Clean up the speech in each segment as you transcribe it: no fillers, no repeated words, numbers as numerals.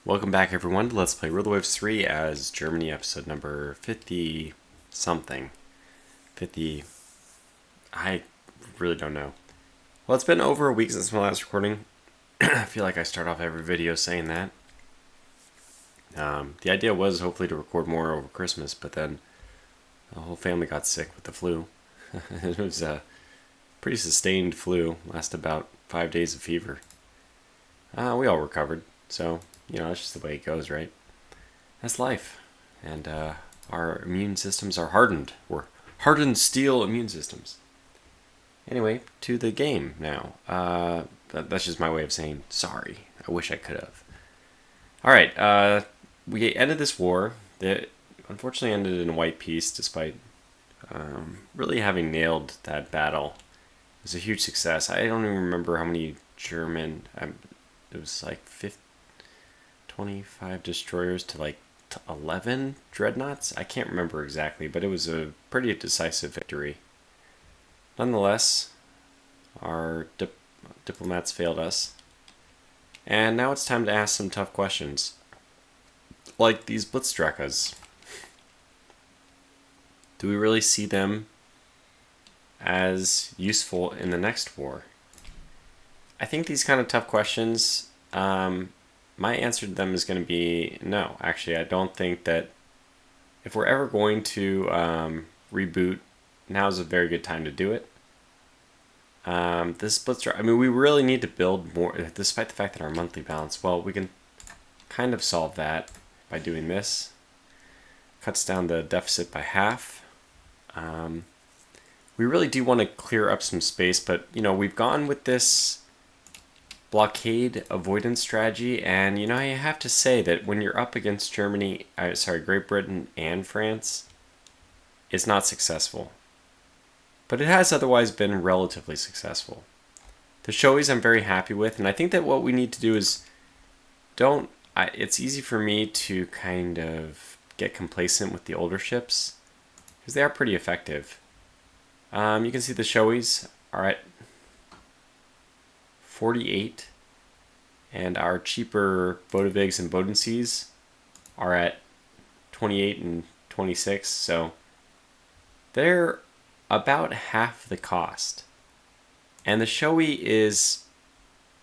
Welcome back everyone to Let's Play World Waves 3 as Germany episode number 50 something. 50... I really don't know. Well, it's been over a week since my last recording. I feel like I start off every video saying that. The idea was hopefully to record more over Christmas, but then the whole family got sick with the flu. It was a pretty sustained flu, lasted about 5 days of fever. We all recovered, so... you know, it's just the way it goes, right? That's life. And our immune systems are hardened. We're hardened steel immune systems. Anyway, to the game now. That's just my way of saying sorry. I wish I could have. Alright, we ended this war. It unfortunately ended in a white peace, despite really having nailed that battle. It was a huge success. I don't even remember how many German... it was like 25 destroyers to like 11 dreadnoughts. I can't remember exactly, but it was a pretty decisive victory. Nonetheless, our diplomats failed us. And now it's time to ask some tough questions. Like these Blitzdrakas. Do we really see them as useful in the next war? I think these kind of tough questions... my answer to them is going to be no. Actually, I don't think that if we're ever going to reboot, now's a very good time to do it. This Blitzer, I mean, we really need to build more, despite the fact that our monthly balance, well, we can kind of solve that by doing this. Cuts down the deficit by half. We really do want to clear up some space, but, you know, we've gone with this blockade avoidance strategy, and you know, I have to say that when you're up against Great Britain and France, it's not successful. But it has otherwise been relatively successful. The Showies I'm very happy with, and I think that what we need to do is it's easy for me to kind of get complacent with the older ships, because they are pretty effective. You can see the Showies are at 48, and our cheaper Bodevigs and Bodensees are at 28 and 26, so they're about half the cost. And the Shoei is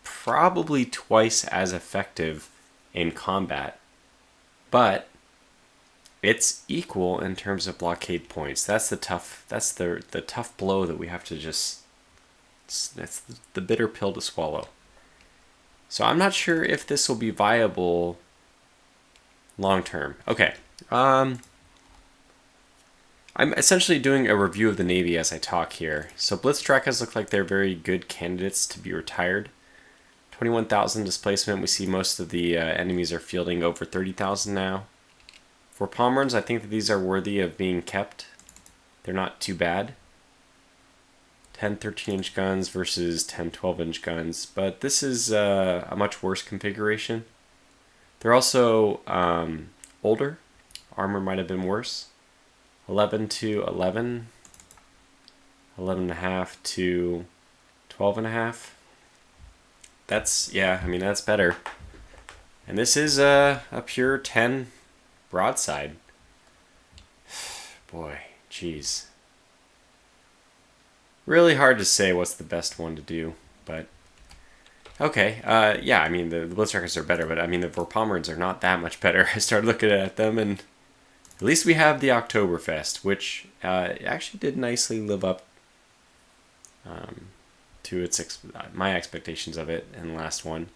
probably twice as effective in combat, but it's equal in terms of blockade points. That's the tough blow that we have to just... that's the bitter pill to swallow. So I'm not sure if this will be viable long term. Okay. I'm essentially doing a review of the Navy as I talk here. So Blitzdrakas look like they're very good candidates to be retired. 21,000 displacement. We see most of the enemies are fielding over 30,000 now. For Pomeranz, I think that these are worthy of being kept. They're not too bad. 10 13-inch guns versus 10 12-inch guns, but this is a much worse configuration. They're also older. Armor might have been worse. 11 to 11, 11.5 to 12.5. That's, yeah, I mean, that's better. And this is a pure 10 broadside. Boy, jeez. Really hard to say what's the best one to do, but okay. Yeah, I mean, the Blitzdrakas are better, but I mean, the Vorpommers are not that much better. I started looking at them, and at least we have the Oktoberfest, which actually did nicely live up to my expectations of it in the last one.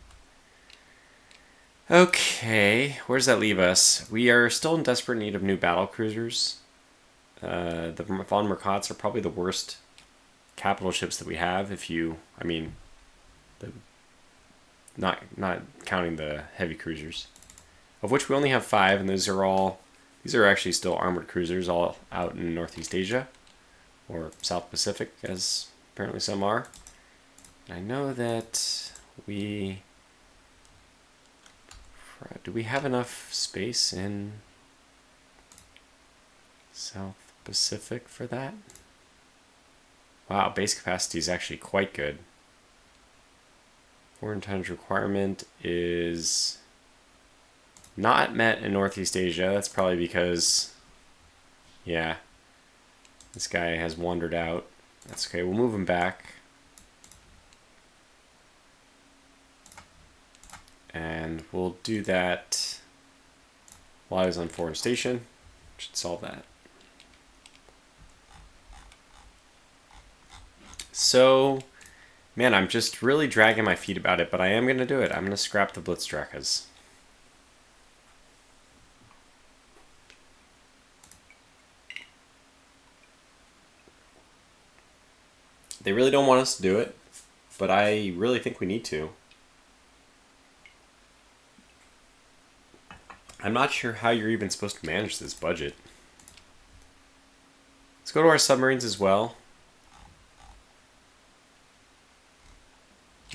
Okay, where does that leave us? We are still in desperate need of new battle cruisers. The von Merkats are probably the worst capital ships that we have, not counting the heavy cruisers, of which we only have 5, and these are actually still armored cruisers, all out in Northeast Asia or South Pacific, as apparently some are. I know that do we have enough space in South Pacific for that? Wow, base capacity is actually quite good. 400 tonnage requirement is not met in Northeast Asia. That's probably because, yeah, this guy has wandered out. That's okay. We'll move him back. And we'll do that while I was on foreign station. Should solve that. So, man, I'm just really dragging my feet about it, but I am going to do it. I'm going to scrap the Blitzdrakas. They really don't want us to do it, but I really think we need to. I'm not sure how you're even supposed to manage this budget. Let's go to our submarines as well.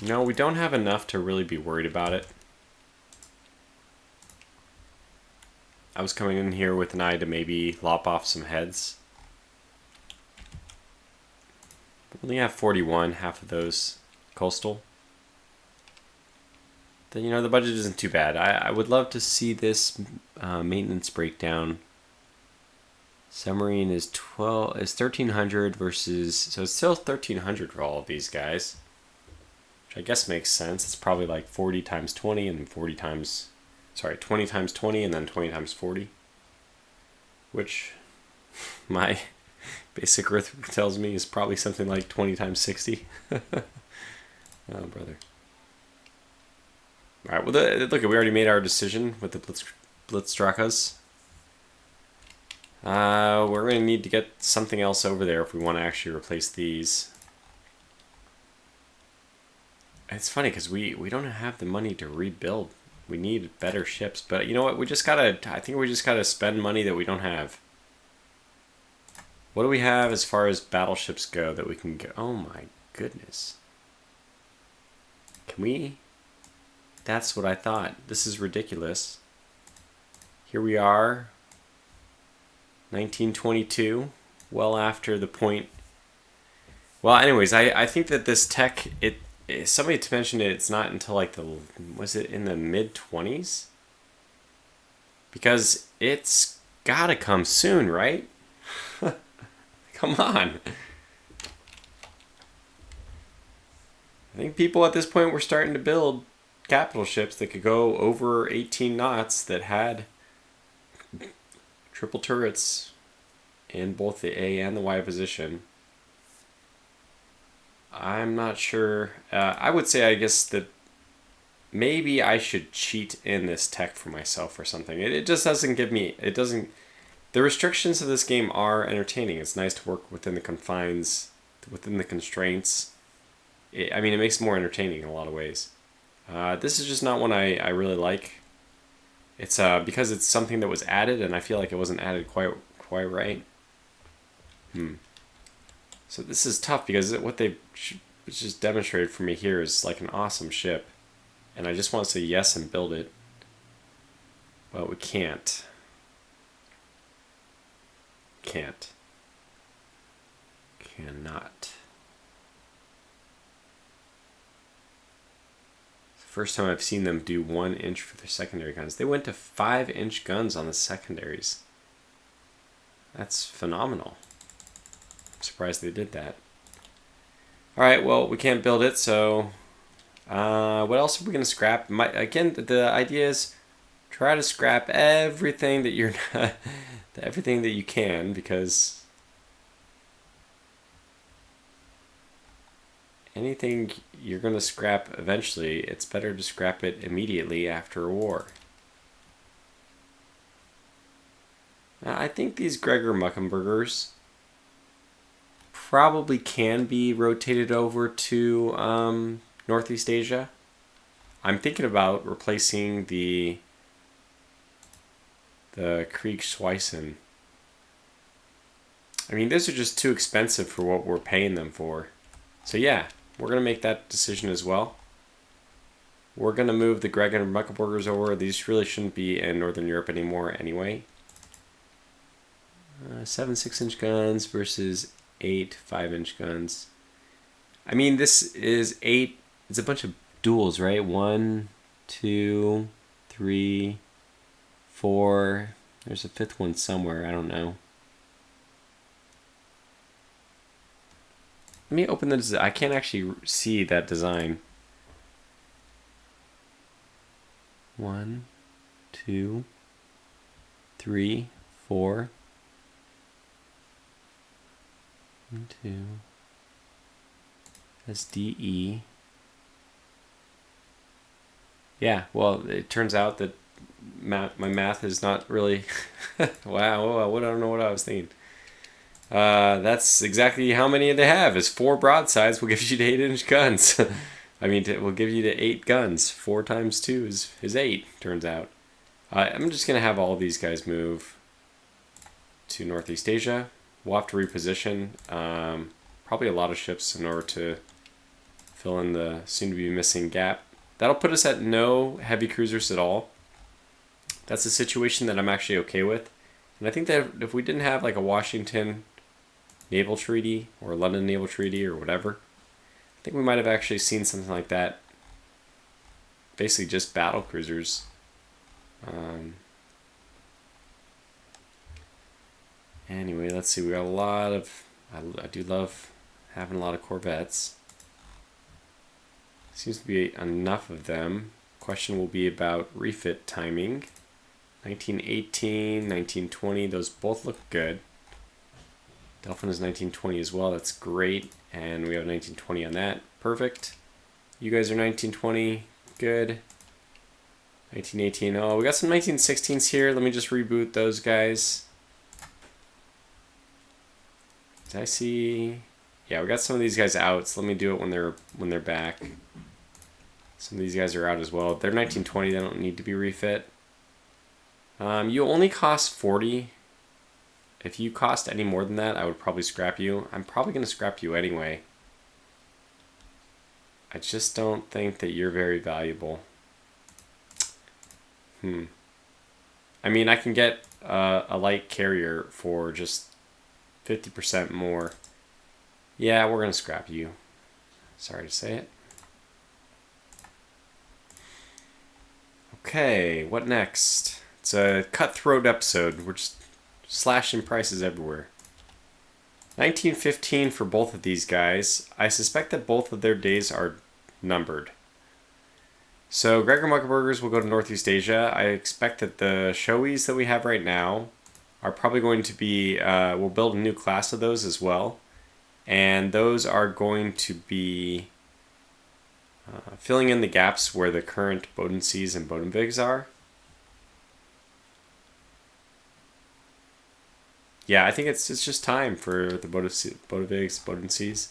No, we don't have enough to really be worried about it. I was coming in here with an eye to maybe lop off some heads. We only have 41, half of those coastal. Then, you know, the budget isn't too bad. I would love to see this maintenance breakdown. Submarine is 1300 versus, so it's still 1300 for all of these guys, which I guess makes sense. It's probably like 40 times 20 and 20 times 20 and then 20 times 40, which my basic arithmetic tells me is probably something like 20 times 60. Oh, brother. All right, well, look, we already made our decision with the Blitzdrakas. We're going to need to get something else over there if we want to actually replace these. It's funny because we don't have the money to rebuild. We need better ships, but you know what? I think we just gotta spend money that we don't have. What do we have as far as battleships go that we can get? Oh my goodness. Can we? That's what I thought. This is ridiculous. Here we are. 1922. Well after the point. Well, anyways, I think that this tech, somebody mentioned it's not until like was it in the mid-20s? Because it's gotta come soon, right? Come on. I think people at this point were starting to build capital ships that could go over 18 knots that had triple turrets in both the A and the Y position. I'm not sure. I would say, I guess, that maybe I should cheat in this tech for myself or something. It just doesn't give me... It doesn't... The restrictions of this game are entertaining. It's nice to work within the confines, within the constraints. I mean, it makes it more entertaining in a lot of ways. This is just not one I really like. It's because it's something that was added, and I feel like it wasn't added quite right. So this is tough because what they just demonstrated for me here is like an awesome ship. And I just want to say yes and build it. But we can't. Cannot. First time I've seen them do 1 inch for their secondary guns. They went to 5-inch guns on the secondaries. That's phenomenal. I'm surprised they did that. Alright, well, we can't build it, so... what else are we going to scrap? Again, the idea is try to scrap everything that you're not... everything that you can, because... anything you're going to scrap eventually, it's better to scrap it immediately after a war. Now, I think these Gregor Muckenbergers probably can be rotated over to Northeast Asia. I'm thinking about replacing the Kriegsschweissen. I mean, those are just too expensive for what we're paying them for. So yeah, we're going to make that decision as well. We're going to move the Gregor Muckenbergers over. These really shouldn't be in Northern Europe anymore anyway. 7 6-inch guns versus 8 5-inch guns. I mean, this is 8. It's a bunch of duels, right? 1, 2, 3, 4. There's a 5th one somewhere. I don't know. Let me open the design. I can't actually see that design. 1, 2, 3, 4. 1, 2. That's DE. Yeah, well, it turns out that my math is not really... Wow, I don't know what I was thinking. That's exactly how many they have. Is 4 broadsides will give you the 8-inch guns. I mean, we'll give you the 8 guns. 4 times 2 is 8, turns out. I'm just going to have all these guys move to Northeast Asia. We'll have to reposition probably a lot of ships in order to fill in the soon-to-be missing gap. That'll put us at no heavy cruisers at all. That's a situation that I'm actually okay with. And I think that if we didn't have like a Washington naval treaty or a London naval treaty or whatever, I think we might have actually seen something like that. Basically just battle cruisers. Anyway, let's see. We got a lot of... I do love having a lot of corvettes. Seems to be enough of them. Question will be about refit timing. 1918, 1920, those both look good. Delphin is 1920 as well, that's great. And we have 1920 on that, perfect. You guys are 1920, good. 1918, oh, we got some 1916s here. Let me just reboot those guys. Did I see? Yeah, we got some of these guys out, so let me do it when they're back. Some of these guys are out as well. They're 1920, they don't need to be refit. You only cost 40. If you cost any more than that, I would probably scrap you. I'm probably going to scrap you anyway. I just don't think that you're very valuable. I mean, I can get a light carrier for just 50% more. Yeah, we're going to scrap you. Sorry to say it. Okay, what next? It's a cutthroat episode. We're just slashing prices everywhere. 1915 for both of these guys. I suspect that both of their days are numbered. So Gregor Muckerburgers will go to Northeast Asia. I expect that the Shoeis that we have right now are probably going to be... we'll build a new class of those as well. And those are going to be filling in the gaps where the current Bodensees and Bodenvigs are. Yeah, I think it's just time for the Bodenvigs, Bodensees.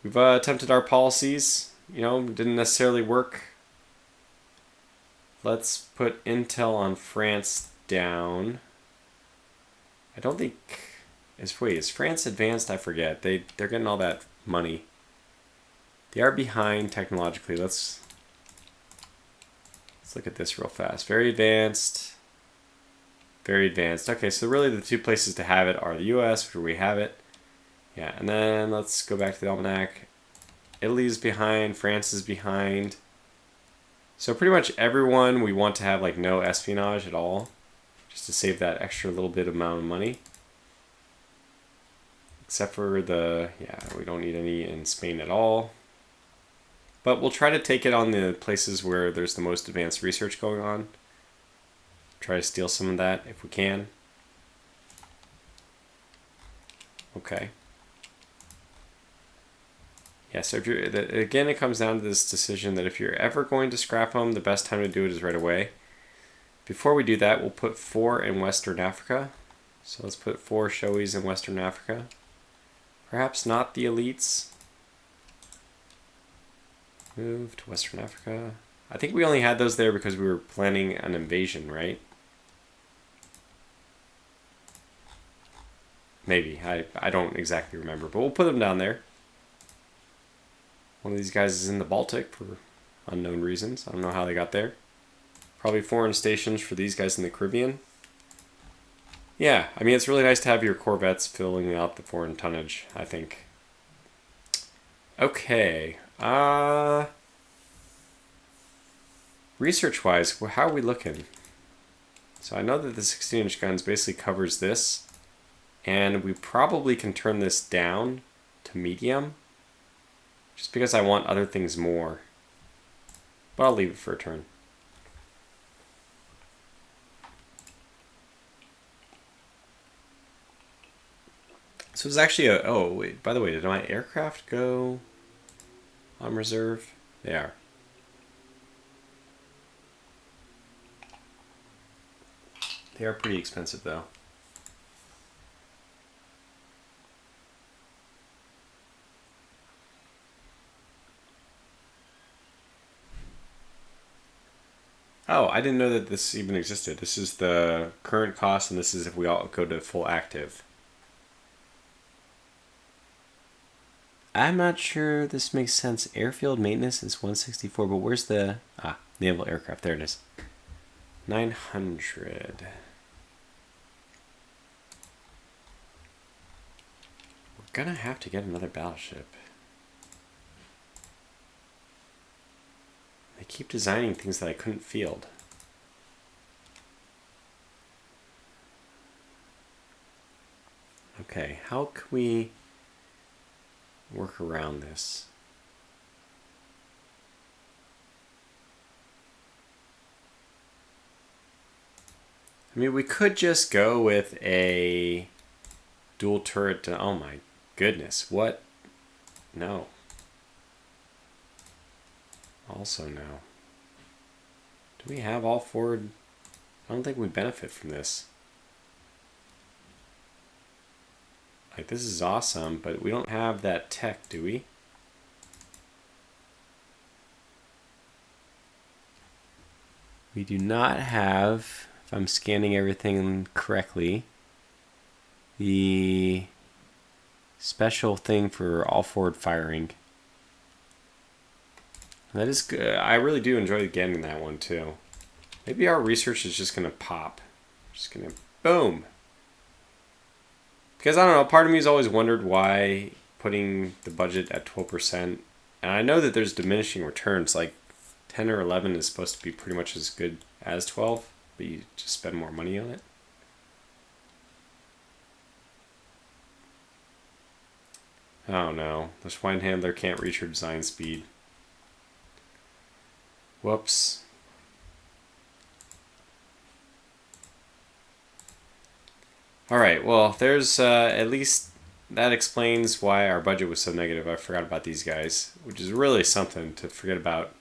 We've attempted our policies, didn't necessarily work. Let's put intel on France down. I don't think... Is France advanced? I forget. They're getting all that money. They are behind technologically. Let's look at this real fast. Very advanced. Very advanced. Okay, so really the two places to have it are the US, where we have it. Yeah, and then let's go back to the almanac. Italy is behind. France is behind. So pretty much everyone we want to have like no espionage at all, just to save that extra little bit amount of money. Except for we don't need any in Spain at all. But we'll try to take it on the places where there's the most advanced research going on. Try to steal some of that if we can. Okay. Yeah, so if you're... Again, it comes down to this decision that if you're ever going to scrap them, the best time to do it is right away. Before we do that, we'll put 4 in Western Africa. So let's put 4 Shoeis in Western Africa. Perhaps not the elites. Move to Western Africa. I think we only had those there because we were planning an invasion, right? Maybe. I don't exactly remember, but we'll put them down there. One of these guys is in the Baltic for unknown reasons. I don't know how they got there. Probably foreign stations for these guys in the Caribbean. Yeah, I mean, it's really nice to have your corvettes filling out the foreign tonnage, I think. Okay. Research-wise, how are we looking? So I know that the 16-inch guns basically covers this, and we probably can turn this down to medium, just because I want other things more. But I'll leave it for a turn. So it's actually a... Oh, wait. By the way, did my aircraft go on reserve? They are. They are pretty expensive, though. Oh, I didn't know that this even existed. This is the current cost, and this is if we all go to full active. I'm not sure this makes sense. Airfield maintenance is 164, but where's the... Ah, naval aircraft. There it is. 900. We're gonna have to get another battleship. I keep designing things that I couldn't field. Okay, how can we work around this? I mean, we could just go with a dual turret. Oh my goodness, what? No. Also no. Do we have all forward? I don't think we benefit from this. Like, this is awesome, but we don't have that tech, do we? We do not have, if I'm scanning everything correctly, the special thing for all forward firing. That is good. I really do enjoy getting that one too. Maybe our research is just going to pop. Just going to boom. Because I don't know, part of me has always wondered why putting the budget at 12%. And I know that there's diminishing returns. Like 10 or 11 is supposed to be pretty much as good as 12, but you just spend more money on it. Oh no, the swine handler can't reach her design speed. Whoops. Alright, well, there's at least that explains why our budget was so negative. I forgot about these guys, which is really something to forget about.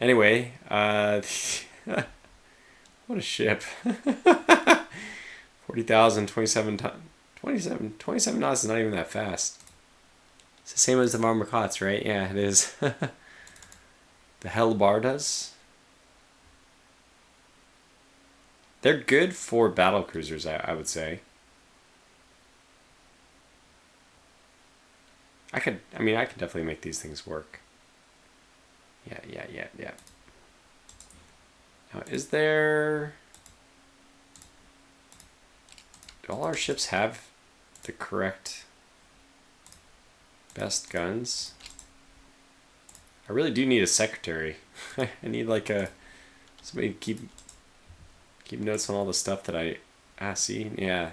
Anyway, what a ship. 40,000, 27 knots is not even that fast. It's the same as the Marmots, right? Yeah, it is. The Hellebardas. They're good for battle cruisers, I would say. I could definitely make these things work. Yeah. Now, is there... Do all our ships have the correct best guns? I really do need a secretary. I need like somebody to keep notes on all the stuff that I see. Yeah.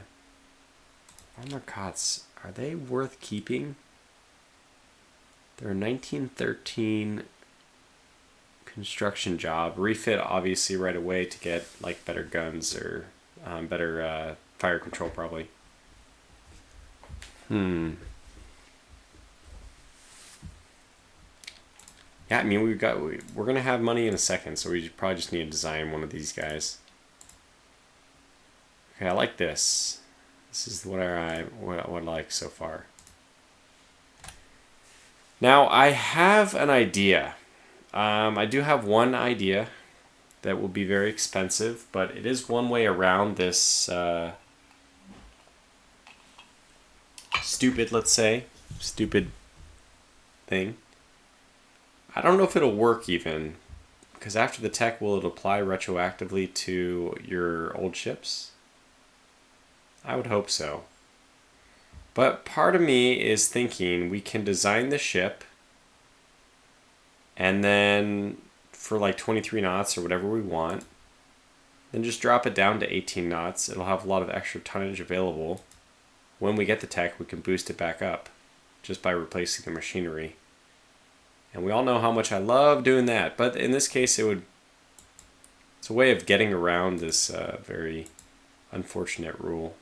Marmots, are they worth keeping? They're a 1913 construction job. Refit obviously right away to get like better guns or better fire control probably. Yeah, I mean we're gonna have money in a second, so we probably just need to design one of these guys. Okay, I like this. This is what I like so far. Now I have an idea. I do have one idea that will be very expensive, but it is one way around this stupid, let's say, stupid thing. I don't know if it'll work even, because after the tech, will it apply retroactively to your old ships? I would hope so. But part of me is thinking we can design the ship, and then for like 23 knots or whatever we want, then just drop it down to 18 knots. It'll have a lot of extra tonnage available. When we get the tech, we can boost it back up just by replacing the machinery. And we all know how much I love doing that, but in this case it's a way of getting around this very unfortunate rule.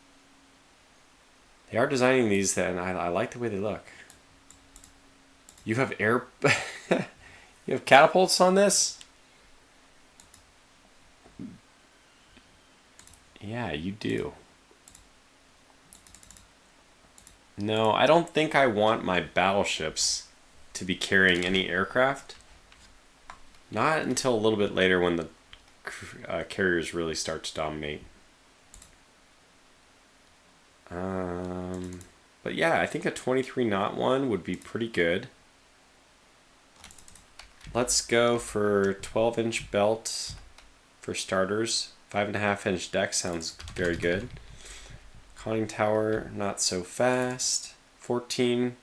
They are designing these, and I like the way they look. You have you have catapults on this? Yeah, you do. No, I don't think I want my battleships to be carrying any aircraft. Not until a little bit later when the carriers really start to dominate. But yeah, I think a 23 knot one would be pretty good. Let's go for 12-inch belt for starters. 5.5-inch deck sounds very good. Conning tower, not so fast. 14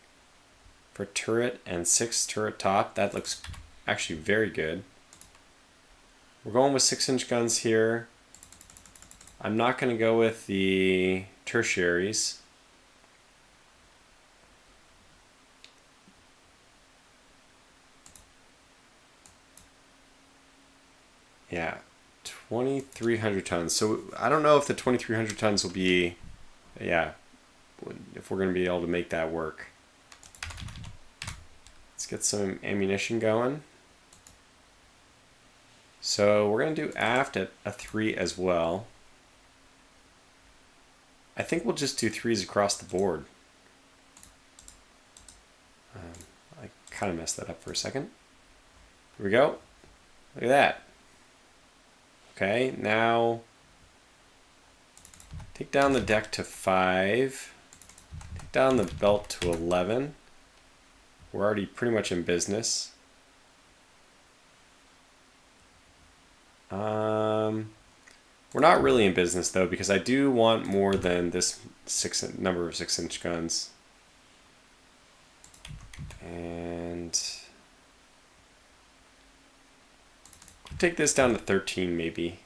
for turret and 6 turret top. That looks actually very good. We're going with 6-inch guns here. I'm not going to go with the tertiaries. Yeah, 2,300 tons. So I don't know if the 2,300 tons will be, yeah, if we're going to be able to make that work. Let's get some ammunition going. So we're going to do aft at a 3 as well. I think we'll just do 3s across the board. I kind of messed that up for a second. Here we go. Look at that. Okay, now take down the deck to 5. Take down the belt to 11. We're already pretty much in business. We're not really in business though, because I do want more than this number of 6-inch guns. And take this down to 13 maybe.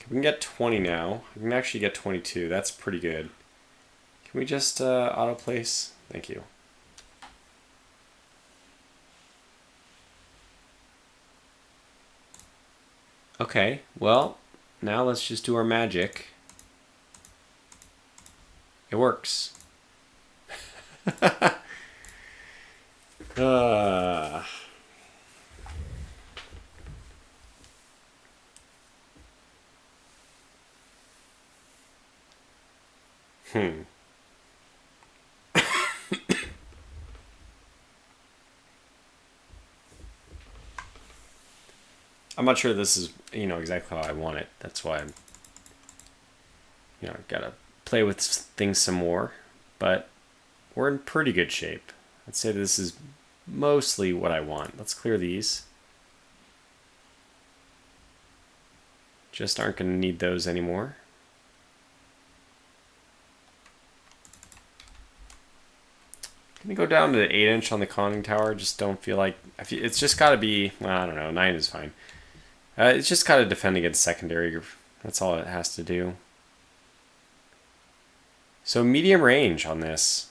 We can get 20 now. We can actually get 22. That's pretty good. Can we just auto place? Thank you. Okay, well, now let's just do our magic. It works. I'm not sure this is, exactly how I want it. That's why I'm, gotta play with things some more. But we're in pretty good shape. I'd say this is mostly what I want. Let's clear these. Just aren't going to need those anymore. Can we go down to the 8-inch on the conning tower? Just don't feel like... It's just got to be... Well, I don't know. 9 is fine. It's just got to defend against secondary. That's all it has to do. So medium range on this.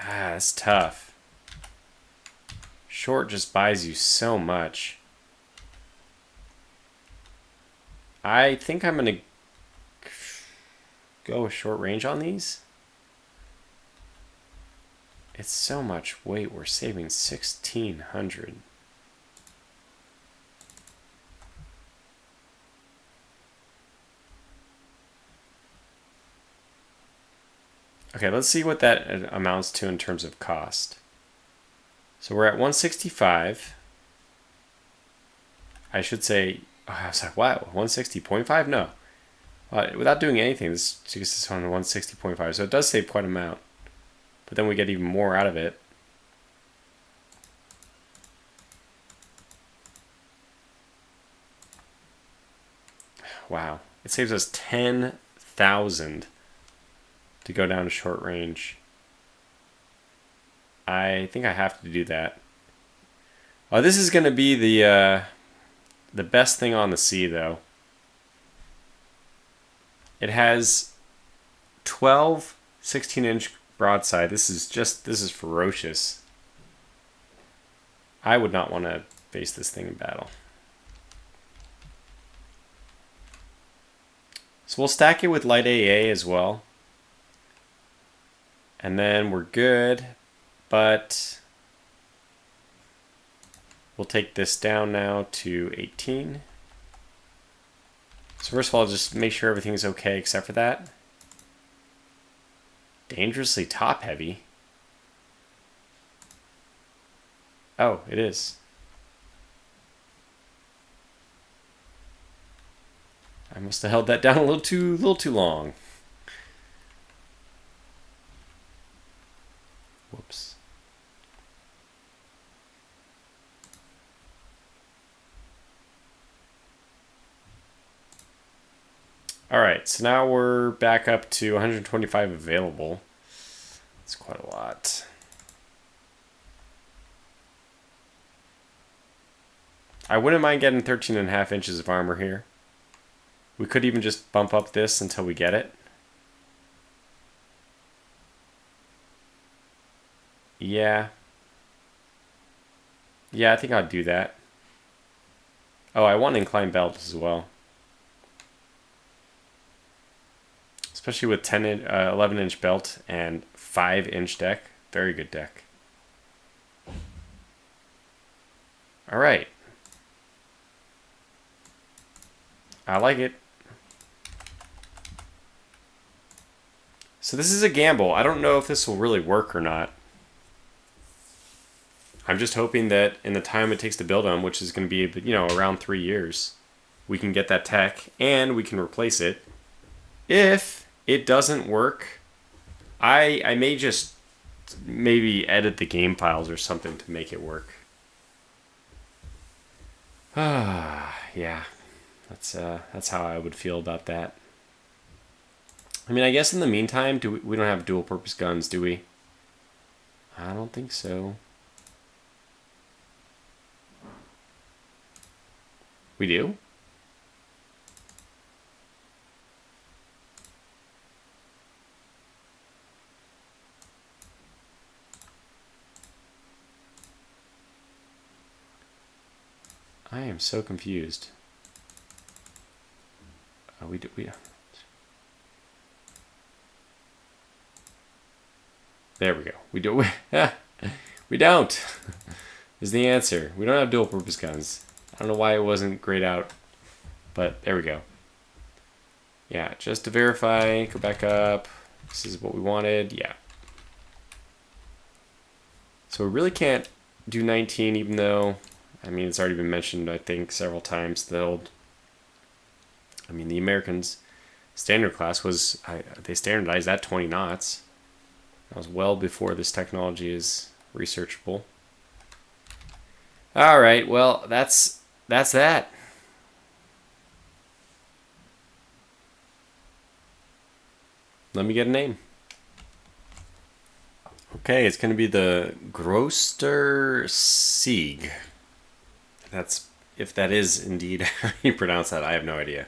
That's tough. Short just buys you so much. I think I'm going to go with short range on these. It's so much weight. We're saving 1,600. Okay, let's see what that amounts to in terms of cost. So we're at 165. I should say, I was like, wow, 160.5? No. Without doing anything, this gets us on 160.5. So it does save quite an amount. But then we get even more out of it. Wow. It saves us 10,000 to go down to short range. I think I have to do that. Oh, this is going to be the best thing on the sea, though. It has 12 16-inch broadside. This is ferocious. I would not want to face this thing in battle. So we'll stack it with light AA as well. And then we're good, but we'll take this down now to 18. So first of all, just make sure everything's okay except for that. Dangerously top heavy. Oh, it is. I must have held that down a little too long. Whoops. All right, so now we're back up to 125 available. That's quite a lot. I wouldn't mind getting 13.5 inches of armor here. We could even just bump up this until we get it. Yeah. Yeah, I think I'd do that. Oh, I want inclined belt as well. Especially with 11-inch belt and 5-inch deck. Very good deck. All right. I like it. So this is a gamble. I don't know if this will really work or not. I'm just hoping that in the time it takes to build them, which is going to be, around 3 years, we can get that tech and we can replace it. If it doesn't work, I may just maybe edit the game files or something to make it work. Yeah. That's how I would feel about that. I mean, I guess in the meantime, we don't have dual purpose guns, do we? I don't think so. We do? I am so confused. We there we go. We do. We don't. Is the answer. We don't have dual purpose guns. I don't know why it wasn't grayed out, but there we go. Yeah, just to verify, go back up. This is what we wanted. Yeah. So we really can't do 19, even though, I mean, it's already been mentioned, I think, several times. The Americans' standard class was, they standardized at 20 knots. That was well before this technology is researchable. All right, well, that's that. Let me get a name. Okay, it's going to be the Groster Sieg. If that is indeed how you pronounce that, I have no idea.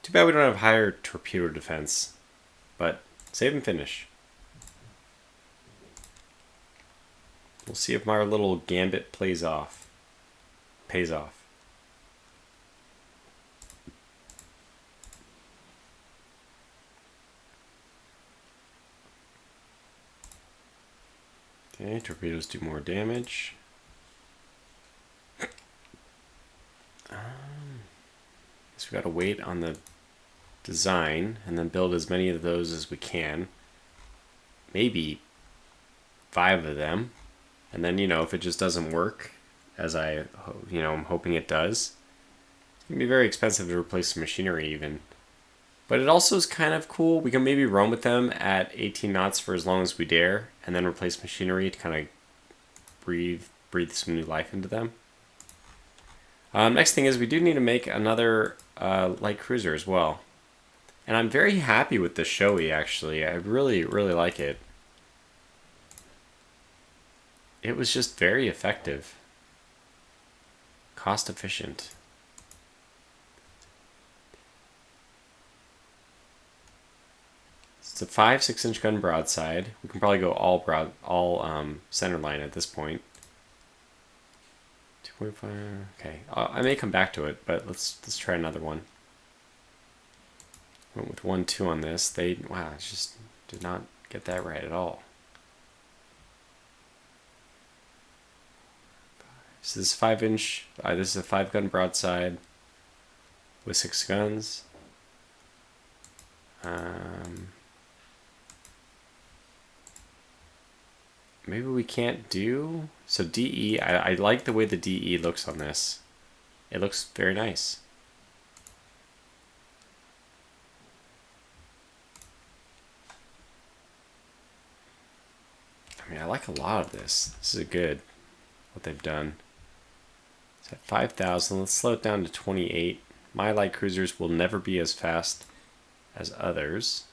Too bad we don't have higher torpedo defense, but save and finish. We'll see if my little gambit pays off. Okay, torpedoes do more damage. Guess we gotta wait on the design and then build as many of those as we can. Maybe 5 of them. And then, if it just doesn't work, as I'm hoping it does, it's going to be very expensive to replace the machinery even. But it also is kind of cool. We can maybe roam with them at 18 knots for as long as we dare, and then replace machinery to kind of breathe some new life into them. Next thing is we do need to make another light cruiser as well. And I'm very happy with the Shoei, actually. I really, really like it. it was just very effective. Cost efficient. It's a 5 6-inch gun broadside. We can probably go all center line at this point. 2.5. Okay, I may come back to it, but let's try another one. Went with 1-2 on this. Wow, it just did not get that right at all. So this is 5-inch. This is a 5-gun broadside with 6 guns. Maybe we can't do... So DE, I like the way the DE looks on this. It looks very nice. I mean, I like a lot of this. This is good, what they've done. It's at 5,000. Let's slow it down to 28. My light cruisers will never be as fast as others.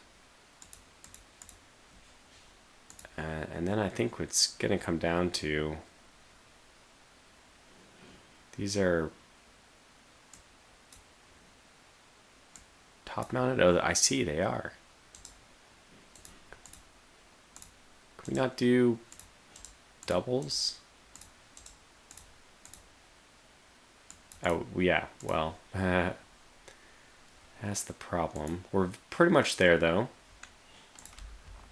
And then I think what's going to come down to, these are top mounted. Oh, I see they are. Can we not do doubles? Oh, yeah, well, that's the problem. We're pretty much there, though.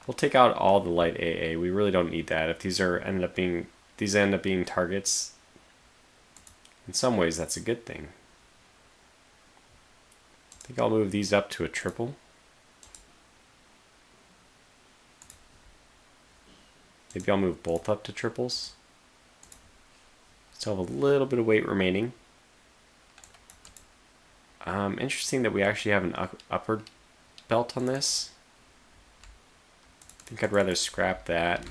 We'll take out all the light AA. We really don't need that. If these end up being targets, in some ways that's a good thing. I think I'll move these up to a triple. Maybe I'll move both up to triples. Still have a little bit of weight remaining. Interesting that we actually have an upper belt on this. I think I'd rather scrap that.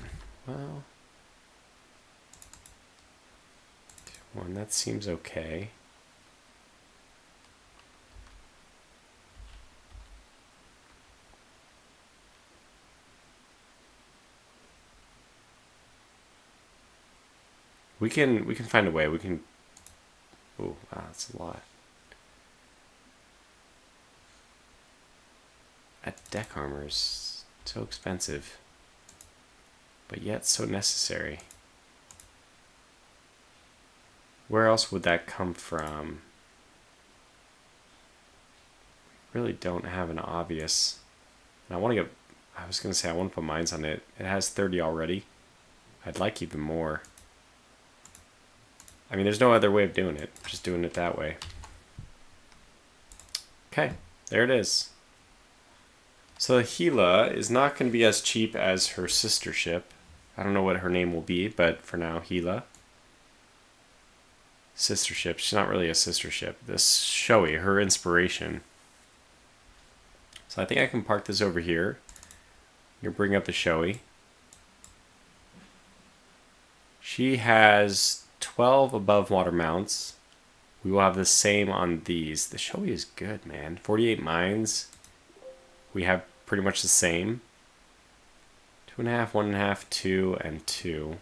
Well, one, that seems okay. We can find a way. We can. Oh, wow, that's a lot. That deck armor is so expensive, but yet so necessary. Where else would that come from? Really don't have an obvious. And I want to get. I was gonna say I want to put mines on it. It has 30 already. I'd like even more. I mean, there's no other way of doing it. Just doing it that way. Okay, there it is. So the Gila is not going to be as cheap as her sister ship. I don't know what her name will be, but for now, Gila. Sister ship. She's not really a sister ship. This Shoei, her inspiration. So I think I can park this over here. You bring up the Shoei. She has 12 above water mounts. We will have the same on these. The Shoei is good, man. 48 mines. We have pretty much the same. 2.5, 1.5, 2, and 2.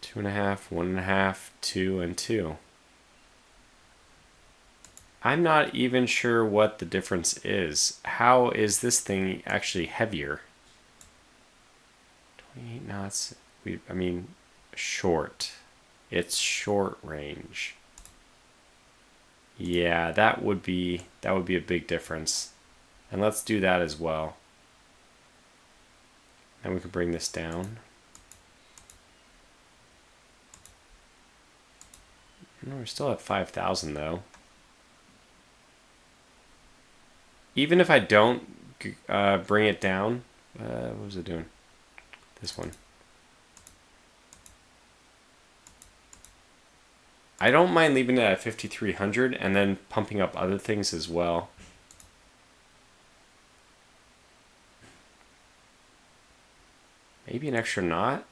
2.5, 1.5, 2, and 2. I'm not even sure what the difference is. How is this thing actually heavier? 28 knots. I mean, short. It's short range. Yeah, that would be a big difference. And let's do that as well. And we can bring this down. No, we're still at 5,000 though. Even if I don't bring it down, what was it doing? This one. I don't mind leaving it at 5,300 and then pumping up other things as well. Maybe an extra knot?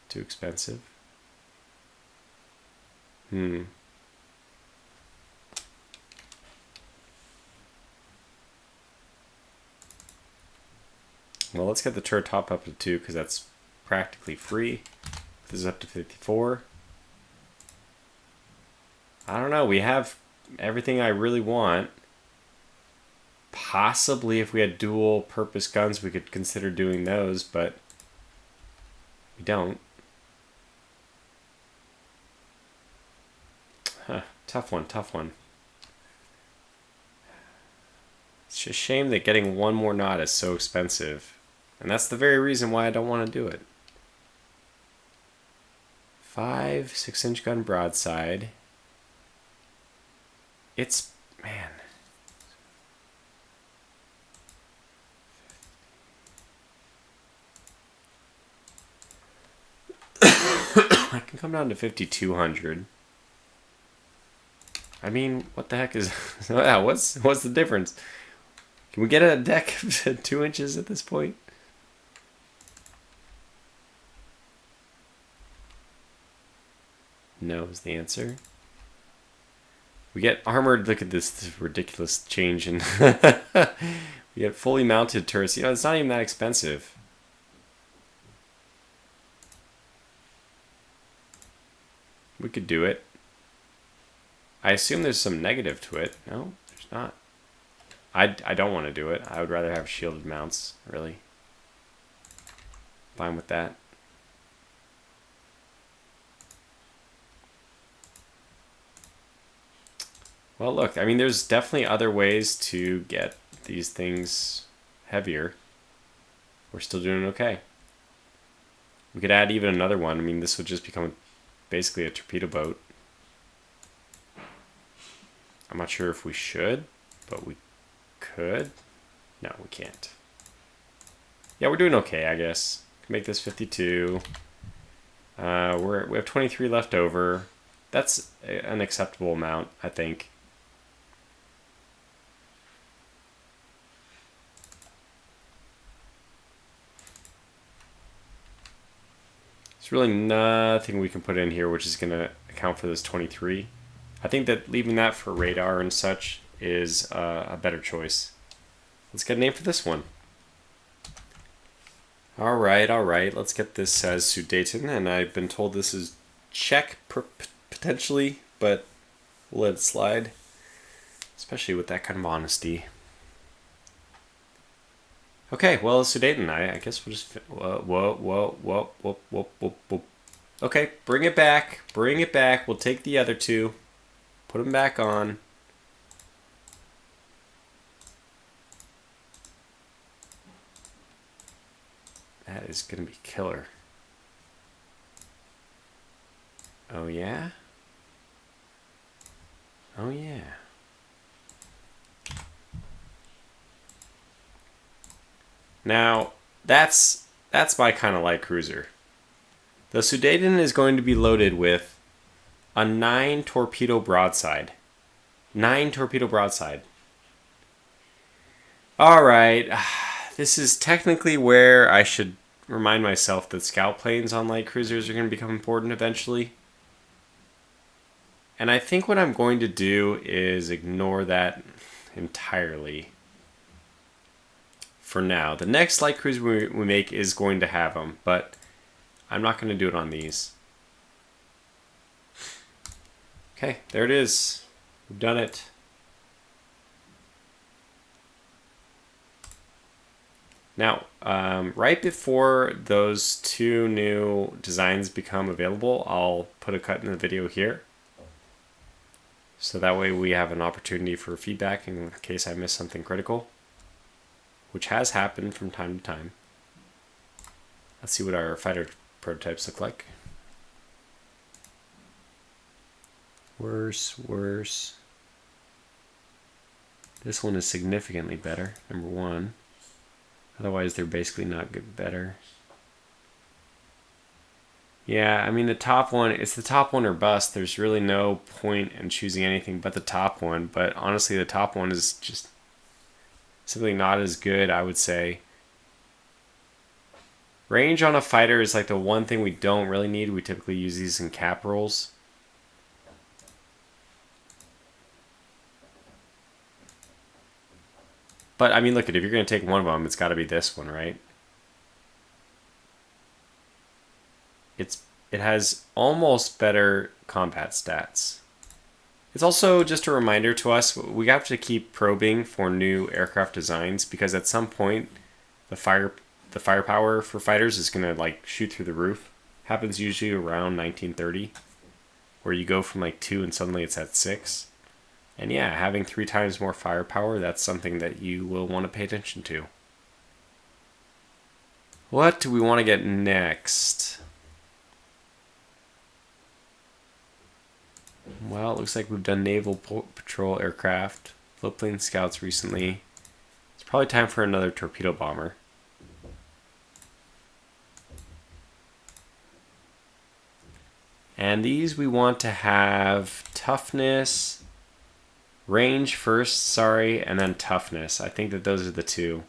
Too expensive? Well, let's get the turret top up to 2 because that's practically free. This is up to 54. I don't know. We have everything I really want. Possibly if we had dual purpose guns, we could consider doing those, but we don't. Huh. Tough one, tough one. It's just a shame that getting one more knot is so expensive. And that's the very reason why I don't want to do it. 5 6-inch gun broadside. It's, man. I can come down to 5,200. I mean, what the heck is... what's the difference? Can we get a deck of 2 inches at this point? No is the answer. We get armored. Look at this ridiculous change in... We get fully mounted turrets. You know, it's not even that expensive. We could do it. I assume there's some negative to it. No, there's not. I don't want to do it. I would rather have shielded mounts, really. Fine with that. Well, look, I mean, there's definitely other ways to get these things heavier. We're still doing okay. We could add even another one. I mean, this would just become basically a torpedo boat. I'm not sure if we should, but we could. No, we can't. Yeah, we're doing okay, I guess. Make this 52. We have 23 left over. That's an acceptable amount, I think. There's really nothing we can put in here which is going to account for this 23. I think that leaving that for radar and such is a better choice. Let's get a name for this one. All right. Let's get this as Sudeten, and I've been told this is Czech potentially, but we'll let it slide, especially with that kind of honesty. Okay, well, Sudeten, I guess we'll just... Whoa. Okay, bring it back. We'll take the other two. Put them back on. That is going to be killer. Oh, yeah? Oh, yeah. Now, that's my kind of light cruiser. The Sudeten is going to be loaded with a 9 torpedo broadside. 9 torpedo broadside. Alright. This is technically where I should remind myself that scout planes on light cruisers are going to become important eventually. And I think what I'm going to do is ignore that entirely for now. The next light cruiser we make is going to have them, but I'm not going to do it on these. Okay, there it is. We've done it. Now, right before those 2 new designs become available, I'll put a cut in the video here. So that way we have an opportunity for feedback in case I miss something critical, which has happened from time to time. Let's see what our fighter prototypes look like. Worse. This one is significantly better, number 1. Otherwise, they're basically not good better. Yeah, I mean, the top one, it's the top one or bust. There's really no point in choosing anything but the top one. But honestly, the top one is just simply not as good, I would say. Range on a fighter is like the one thing we don't really need. We typically use these in cap rolls. But, I mean, look, if you're going to take one of them, it's got to be this one, right? it has almost better combat stats. It's also just a reminder to us, we have to keep probing for new aircraft designs, because at some point the firepower for fighters is going to like shoot through the roof. Happens usually around 1930, where you go from like 2 and suddenly it's at 6. And yeah, having 3 times more firepower, that's something that you will want to pay attention to. What do we want to get next? Well, it looks like we've done naval patrol aircraft, floatplane scouts recently. It's probably time for another torpedo bomber. And these we want to have toughness, range first, and then toughness. I think that those are the 2.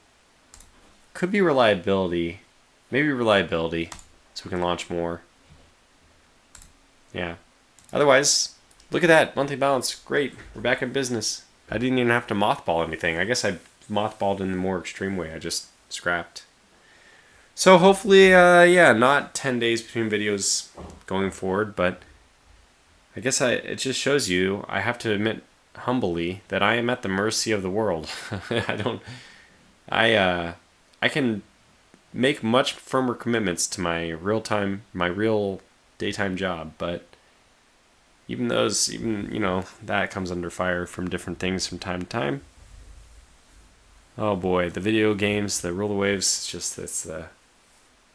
Could be reliability. Maybe reliability, so we can launch more. Yeah. Otherwise, look at that. Monthly balance. Great. We're back in business. I didn't even have to mothball anything. I guess I mothballed in a more extreme way. I just scrapped. So hopefully, yeah, not 10 days between videos going forward, but I guess it just shows you, I have to admit humbly, that I am at the mercy of the world. I can make much firmer commitments to my real daytime job, but even that comes under fire from different things from time to time. Oh boy, the video games, the rule of waves,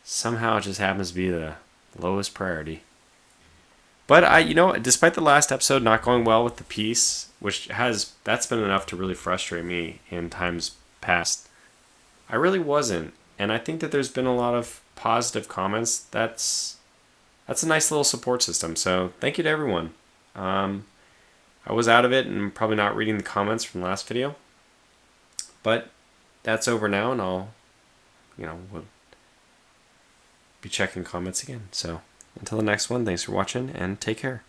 somehow it just happens to be the lowest priority. But despite the last episode not going well with the peace, that's been enough to really frustrate me in times past, I really wasn't. And I think that there's been a lot of positive comments. That's a nice little support system. So thank you to everyone. I was out of it and probably not reading the comments from the last video. But that's over now, and I'll, we'll be checking comments again. So until the next one, thanks for watching and take care.